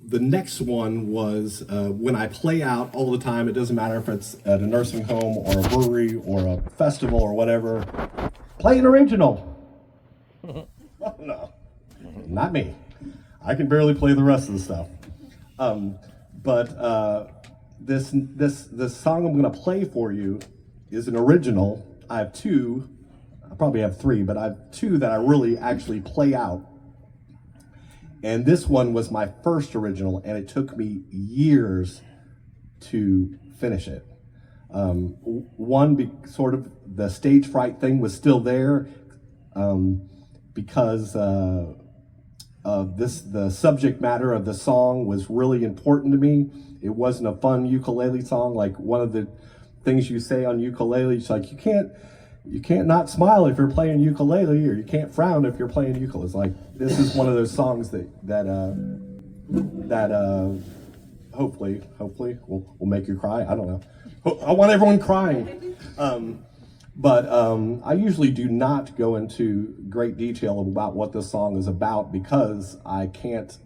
the next one was when I play out all the time. It doesn't matter if it's at a nursing home or a brewery or a festival or whatever. Play an original. No, not me. I can barely play the rest of the stuff. But this song I'm going to play for you is an original. I have two. I probably have three, but I have two that I really actually play out. And this one was my first original, and it took me years to finish it. Sort of the stage fright thing was still there because the subject matter of the song was really important to me. It wasn't a fun ukulele song. Like one of the things you say on ukulele, it's like you can't not smile if you're playing ukulele, or you can't frown if you're playing ukulele. It's like, this is one of those songs that hopefully will make you cry. I don't know. I want everyone crying. But I usually do not go into great detail about what this song is about because I can't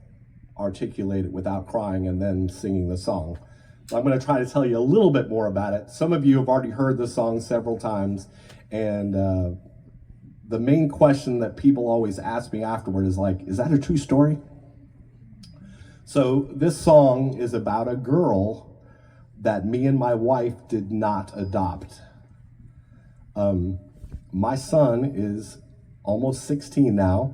articulate it without crying and then singing the song. So I'm going to try to tell you a little bit more about it. Some of you have already heard the song several times, and the main question that people always ask me afterward is like, is that a true story? So this song is about a girl that me and my wife did not adopt. My son is almost 16 now,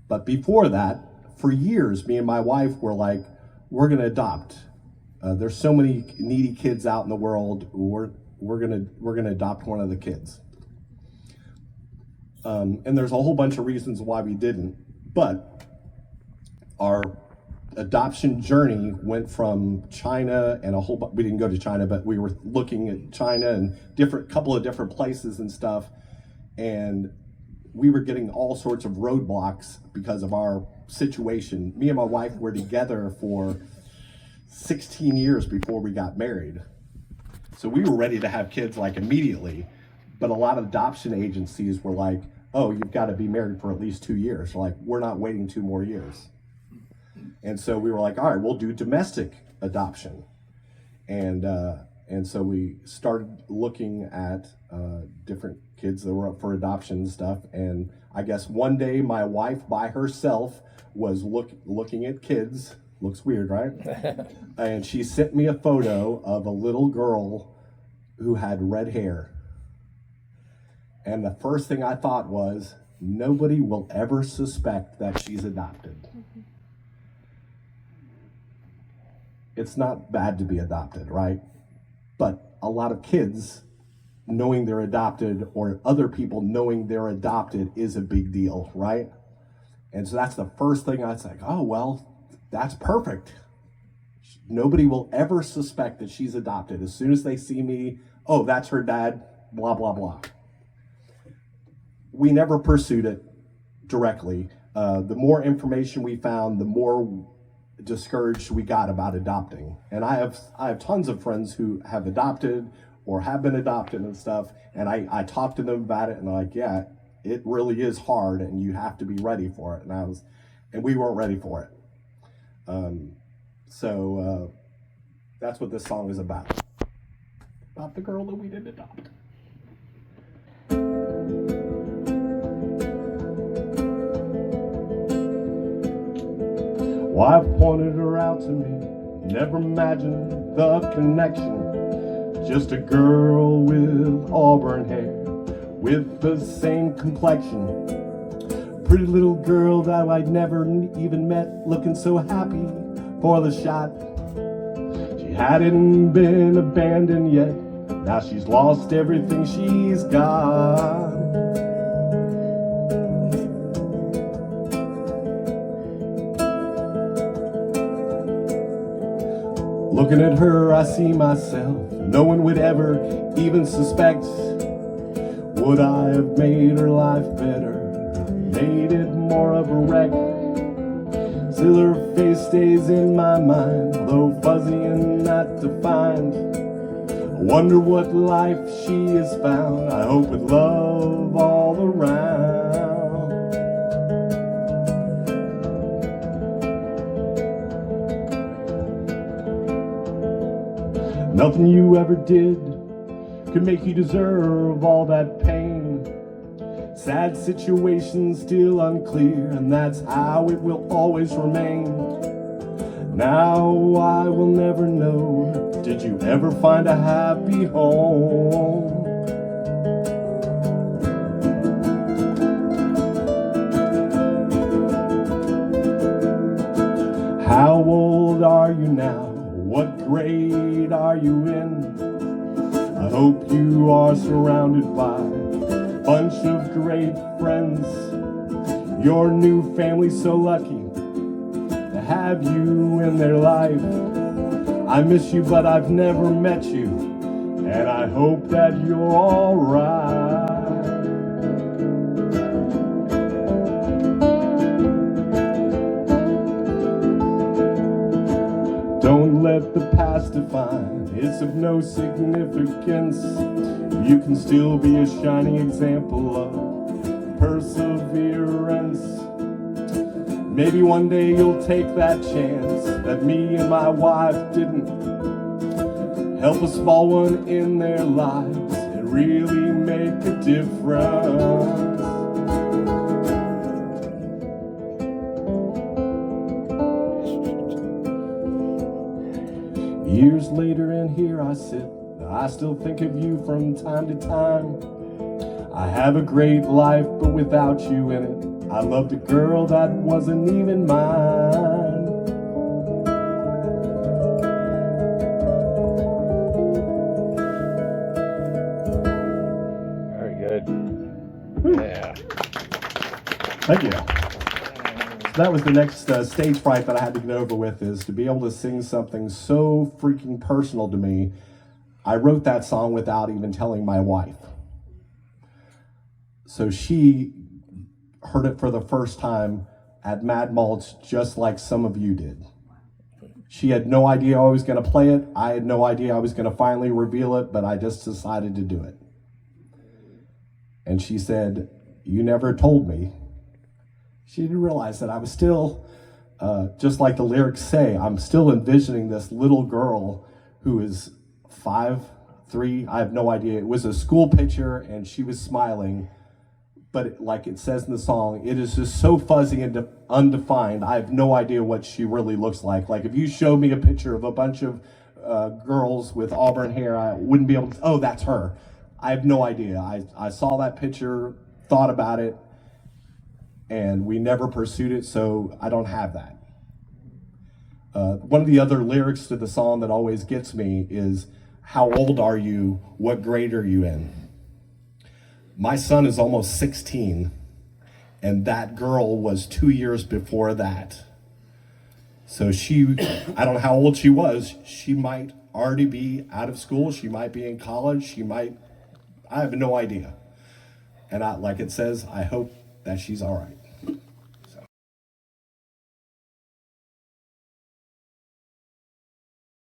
but before that, for years, me and my wife were like, we're gonna adopt. There's so many needy kids out in the world. We're gonna adopt one of the kids. And there's a whole bunch of reasons why we didn't, but our adoption journey went from China and we didn't go to China, but we were looking at China and couple of different places and stuff, and we were getting all sorts of roadblocks because of our situation. Me and my wife were together for 16 years before we got married. So we were ready to have kids like immediately, but a lot of adoption agencies were like, oh, you've got to be married for at least 2 years. Like, we're not waiting 2 more years. And so we were like, all right, we'll do domestic adoption. And so we started looking at different kids that were up for adoption and stuff. And I guess one day my wife by herself was looking at kids. Looks weird, right? And she sent me a photo of a little girl who had red hair. And the first thing I thought was, nobody will ever suspect that she's adopted. It's not bad to be adopted, right? But a lot of kids knowing they're adopted, or other people knowing they're adopted, is a big deal, right? And so that's the first thing I was like, oh, well, that's perfect. Nobody will ever suspect that she's adopted. As soon as they see me, oh, that's her dad, blah, blah, blah. We never pursued it directly. The more information we found, the more discouraged we got about adopting. And I have tons of friends who have adopted or have been adopted and stuff, and I talk to them about it, and they're like, yeah, it really is hard, and you have to be ready for it. And we weren't ready for it. So that's what this song is about the girl that we didn't adopt. Well, I've pointed her out to me, never imagined the connection. Just a girl with auburn hair, with the same complexion. Pretty little girl that I'd never even met, looking so happy for the shot. She hadn't been abandoned yet, now she's lost everything she's got. Looking at her, I see myself. No one would ever even suspect. Would I have made her life better? Made it more of a wreck? Still her face stays in my mind, though fuzzy and not defined. I wonder what life she has found. I hope with love all around. Nothing you ever did could make you deserve all that pain. Sad situation still unclear, and that's how it will always remain. Now I will never know, did you ever find a happy home? How old are you now? What grade are you in? I hope you are surrounded by a bunch of great friends. Your new family's so lucky to have you in their life. I miss you, but I've never met you, and I hope that you're all right. Don't let the past define, it's of no significance. You can still be a shining example of perseverance. Maybe one day you'll take that chance that me and my wife didn't. Help a small one in their lives and really make a difference. Years later and here I sit, I still think of you from time to time. I have a great life, but without you in it, I loved a girl that wasn't even mine. Very good. Yeah. Thank you. So that was the next stage fright that I had to get over with, is to be able to sing something so freaking personal to me. I wrote that song without even telling my wife. So she heard it for the first time at Mad Mulch, just like some of you did. She had no idea I was going to play it. I had no idea I was going to finally reveal it, but I just decided to do it. And she said, "You never told me." She didn't realize that I was still, just like the lyrics say, I'm still envisioning this little girl who is 5'3", I have no idea. It was a school picture and she was smiling, but like it says in the song, it is just so fuzzy and undefined. I have no idea what she really looks like. Like if you showed me a picture of a bunch of girls with auburn hair, I wouldn't be able to, oh, that's her. I have no idea. I saw that picture, thought about it, and we never pursued it, so I don't have that. One of the other lyrics to the song that always gets me is, how old are you? What grade are you in? My son is almost 16, and that girl was 2 years before that. So I don't know how old she was. She might already be out of school. She might be in college. I have no idea. And like it says, I hope that she's all right.